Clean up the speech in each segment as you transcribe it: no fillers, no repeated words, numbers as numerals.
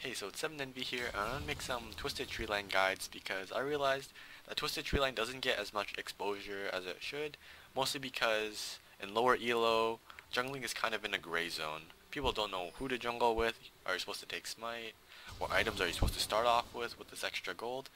Hey, so it's 7NV here, and I'm gonna make some Twisted Treeline guides because I realized that Twisted Treeline doesn't get as much exposure as it should, mostly because in lower elo, jungling is kind of in a gray zone. People don't know who to jungle with. Are you supposed to take Smite? What items are you supposed to start off with this extra gold?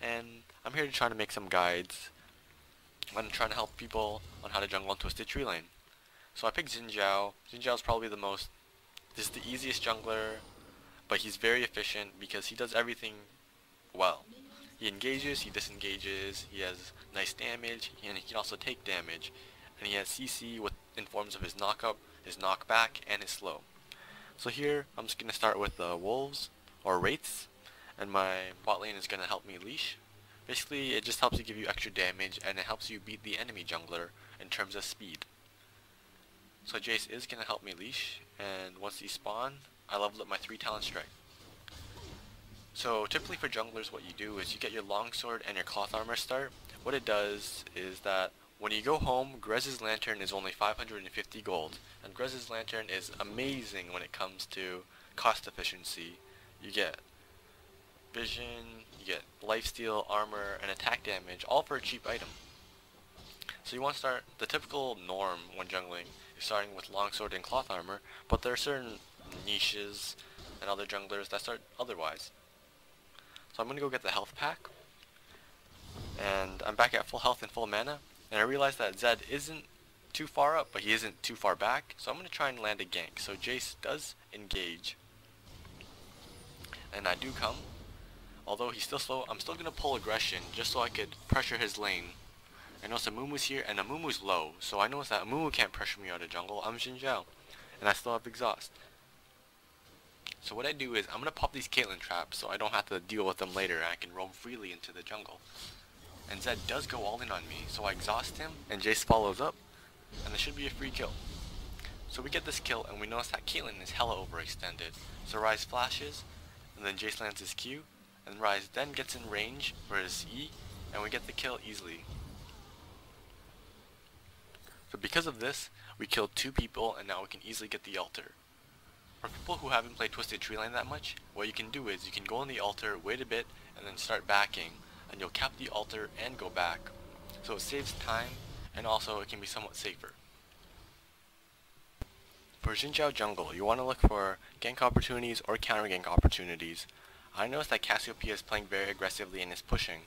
And I'm here to try to make some guides. I'm trying to help people on how to jungle on Twisted Treeline. So I picked Xin Zhao. Xin Zhao is probably this is the easiest jungler, but he's very efficient because he does everything well. He engages, he disengages, he has nice damage, and he can also take damage. And he has CC in forms of his knockup, his knockback, and his slow. So here, I'm just going to start with the wolves, or wraiths, and my bot lane is going to help me leash. Basically, it just helps you give you extra damage, and it helps you beat the enemy jungler in terms of speed. So Jace is going to help me leash, and once he spawn, I leveled up my 3 talent strike. So typically for junglers, what you do is you get your longsword and your cloth armor start. What it does is that when you go home, Grez's lantern is only 550 gold, and Grez's lantern is amazing when it comes to cost efficiency. You get vision, you get lifesteal, armor, and attack damage, all for a cheap item. So you want to start the typical norm when jungling is starting with longsword and cloth armor, but there are certain niches and other junglers that start otherwise. So I'm going to go get the health pack, and I'm back at full health and full mana, and I realized that Zed isn't too far up, but he isn't too far back, so I'm going to try and land a gank. So Jace does engage, and I do come. Although he's still slow, I'm still going to pull aggression just so I could pressure his lane. I noticed Amumu's here, and Amumu's low, so I noticed that Amumu can't pressure me out of jungle. I'm Xin Zhao, and I still have exhaust. So what I do is I'm going to pop these Caitlyn traps so I don't have to deal with them later and I can roam freely into the jungle. And Zed does go all in on me, so I exhaust him and Jace follows up, and this should be a free kill. So we get this kill and we notice that Caitlyn is hella overextended. So Ryze flashes, and then Jace lands his Q, and Ryze then gets in range for his E, and we get the kill easily. So because of this, we killed 2 people and now we can easily get the altar. For people who haven't played Twisted Treeline that much, what you can do is you can go on the altar, wait a bit, and then start backing, and you'll cap the altar and go back. So it saves time, and also it can be somewhat safer. For Xin Zhao jungle, you want to look for gank opportunities or counter gank opportunities. I noticed that Cassiopeia is playing very aggressively and is pushing,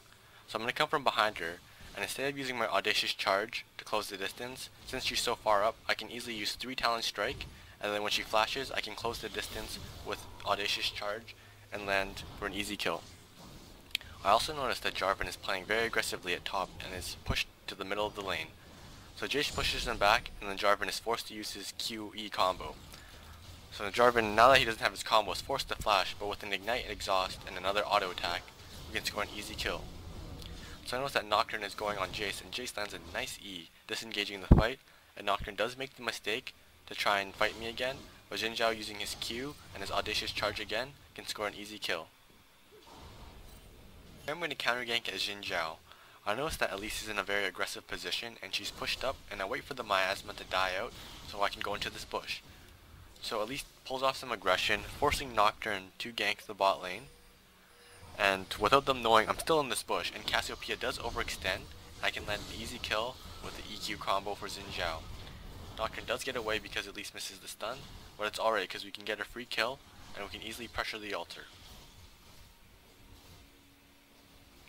so I'm going to come from behind her, and instead of using my audacious charge to close the distance, since she's so far up, I can easily use 3 talent strike, and then when she flashes, I can close the distance with audacious charge and land for an easy kill. I also noticed that Jarvan is playing very aggressively at top and is pushed to the middle of the lane. So Jace pushes him back, and then Jarvan is forced to use his QE combo. So Jarvan, now that he doesn't have his combo, is forced to flash, but with an ignite exhaust and another auto attack, we can score an easy kill. So I notice that Nocturne is going on Jace, and Jace lands a nice E, disengaging the fight, and Nocturne does make the mistake to try and fight me again, but Xin Zhao using his Q and his audacious charge again can score an easy kill. I'm going to counter gank as Xin Zhao. I notice that Elise is in a very aggressive position and she's pushed up, and I wait for the miasma to die out so I can go into this bush. So Elise pulls off some aggression, forcing Nocturne to gank the bot lane, and without them knowing, I'm still in this bush, and Cassiopeia does overextend, and I can land an easy kill with the EQ combo for Xin Zhao. Nocturne does get away because Elise misses the stun, but it's alright because we can get a free kill and we can easily pressure the altar.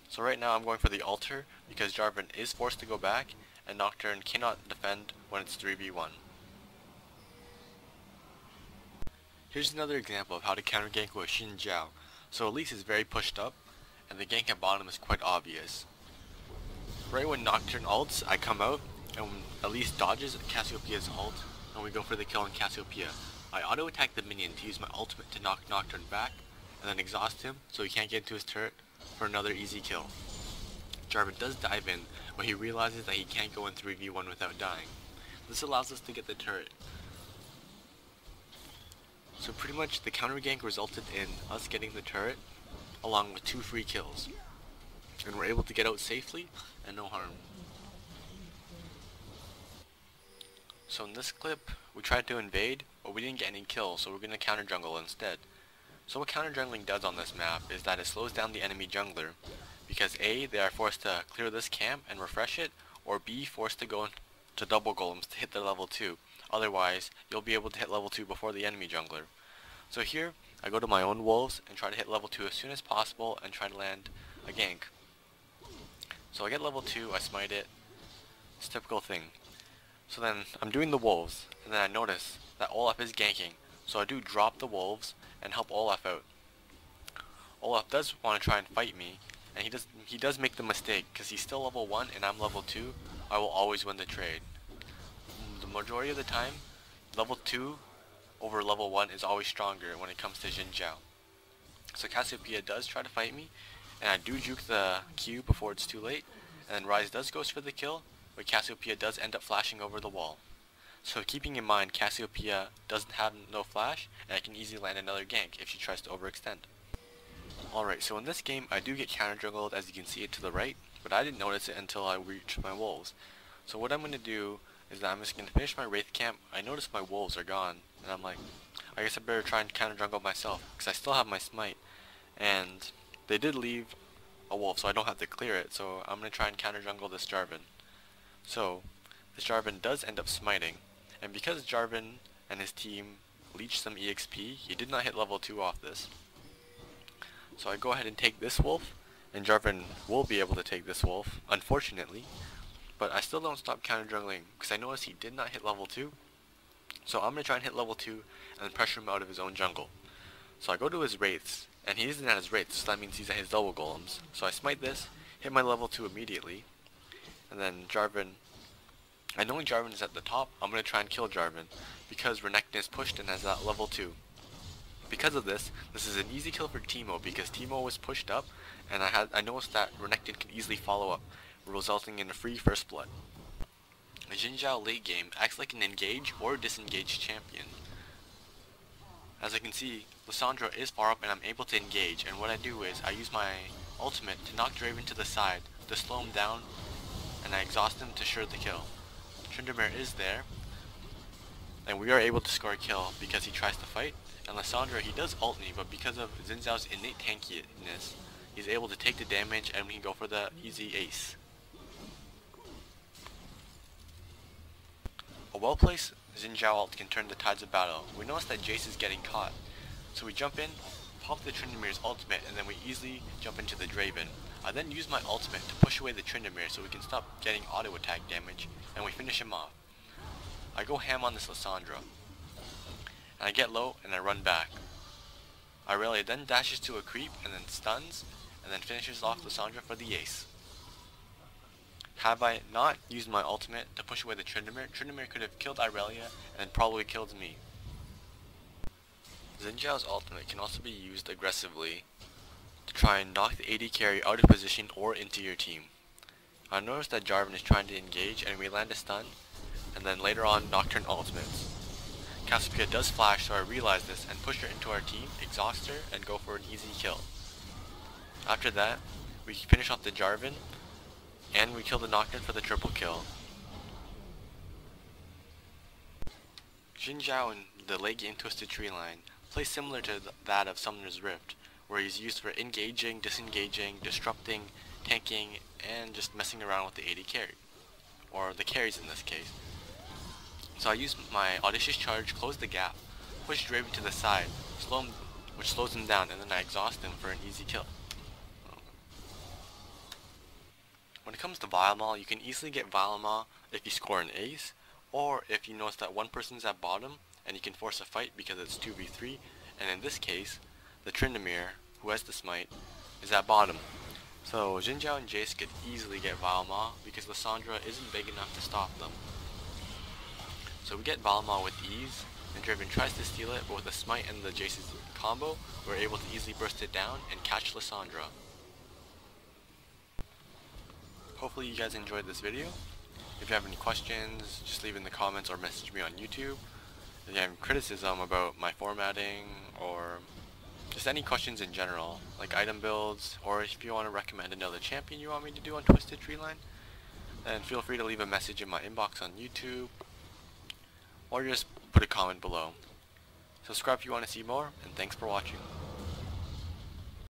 So right now I'm going for the altar because Jarvan is forced to go back and Nocturne cannot defend when it's 3v1. Here's another example of how to counter gank with Xin Zhao. So Elise is very pushed up and the gank at bottom is quite obvious. Right when Nocturne ults, I come out, and when Elise dodges Cassiopeia's ult, and we go for the kill on Cassiopeia. I auto attack the minion to use my ultimate to knock Nocturne back, and then exhaust him so he can't get into his turret for another easy kill. Jarvan does dive in, but he realizes that he can't go in 3v1 without dying. This allows us to get the turret. So pretty much the counter gank resulted in us getting the turret, along with 2 free kills. And we're able to get out safely and no harm. So in this clip, we tried to invade, but we didn't get any kills, so we're going to counter jungle instead. So what counter jungling does on this map is that it slows down the enemy jungler, because A, they are forced to clear this camp and refresh it, or B, forced to go to double golems to hit their level 2. Otherwise, you'll be able to hit level 2 before the enemy jungler. So here, I go to my own wolves and try to hit level 2 as soon as possible and try to land a gank. So I get level 2, I smite it. It's a typical thing. So then I'm doing the wolves, and then I notice that Olaf is ganking. So I do drop the wolves and help Olaf out. Olaf does want to try and fight me, and he does make the mistake, because he's still level 1 and I'm level 2. I will always win the trade. The majority of the time, level 2 over level 1 is always stronger when it comes to Xin Zhao. So Cassiopeia does try to fight me, and I do juke the Q before it's too late, and then Ryze does goes for the kill, but Cassiopeia does end up flashing over the wall. So keeping in mind Cassiopeia doesn't have no flash, and I can easily land another gank if she tries to overextend. Alright, so in this game I do get counter jungled, as you can see it to the right, but I didn't notice it until I reached my wolves. So what I'm going to do is that I'm just going to finish my Wraith camp. I notice my wolves are gone, and I'm like, I guess I better try and counter jungle myself, because I still have my smite. And they did leave a wolf, so I don't have to clear it, so I'm going to try and counter jungle this Jarvan. So, this Jarvan does end up smiting, and because Jarvan and his team leached some EXP, he did not hit level 2 off this. So I go ahead and take this wolf, and Jarvan will be able to take this wolf, unfortunately. But I still don't stop counter jungling, because I noticed he did not hit level 2. So I'm going to try and hit level 2, and pressure him out of his own jungle. So I go to his wraiths, and he isn't at his wraiths, so that means he's at his double golems. So I smite this, hit my level 2 immediately, and then Jarvan, I know Jarvan is at the top, I'm going to try and kill Jarvan, because Renekton is pushed and has that level 2. Because of this is an easy kill for Teemo, because Teemo was pushed up, and I noticed that Renekton can easily follow up, resulting in a free first blood. The Xin Zhao late game acts like an engage or disengage champion. As I can see, Lissandra is far up and I'm able to engage, and what I do is I use my ultimate to knock Draven to the side to slow him down, and I exhaust him to sure the kill. Tryndamere is there, and we are able to score a kill because he tries to fight, and Lissandra, he does ult me, but because of Xin Zhao's innate tankiness, he's able to take the damage and we can go for the easy ace. A well-placed Xin Zhao ult can turn the tides of battle. We notice that Jace is getting caught, so we jump in, pop the Tryndamere's ultimate, and then we easily jump into the Draven. I then use my ultimate to push away the Tryndamere so we can stop getting auto attack damage, and we finish him off. I go ham on this Lissandra, and I get low and I run back. Irelia then dashes to a creep and then stuns, and then finishes off Lissandra for the ace. Had I not used my ultimate to push away the Tryndamere, Tryndamere could have killed Irelia and probably killed me. Xin Zhao's ultimate can also be used aggressively to try and knock the AD carry out of position or into your team. I noticed that Jarvan is trying to engage and we land a stun, and then later on Nocturne ultimates. Cassiopeia does flash, so I realize this and push her into our team, exhaust her, and go for an easy kill. After that, we finish off the Jarvan, and we kill the Nocturne for the triple kill. Xin Zhao in the late game Twisted Treeline plays similar to that of Summoner's Rift, where he's used for engaging, disengaging, disrupting, tanking, and just messing around with the AD carry, or the carries in this case. So I use my Audacious Charge, close the gap, push Draven to the side, which slows him down, and then I exhaust him for an easy kill. When it comes to Vilemall, you can easily get Vilemall if you score an ace, or if you notice that one person's at bottom and you can force a fight because it's 2v3, and in this case, the Tryndamere, who has the smite, is at bottom. So Xin Zhao and Jace could easily get Vilemall because Lissandra isn't big enough to stop them. So we get Vilemall with ease, and Draven tries to steal it, but with the smite and the Jace's combo, we're able to easily burst it down and catch Lissandra. Hopefully you guys enjoyed this video. If you have any questions, just leave in the comments or message me on YouTube. If you have criticism about my formatting, or just any questions in general, like item builds, or if you want to recommend another champion you want me to do on Twisted Treeline, then feel free to leave a message in my inbox on YouTube, or just put a comment below. Subscribe if you want to see more, and thanks for watching.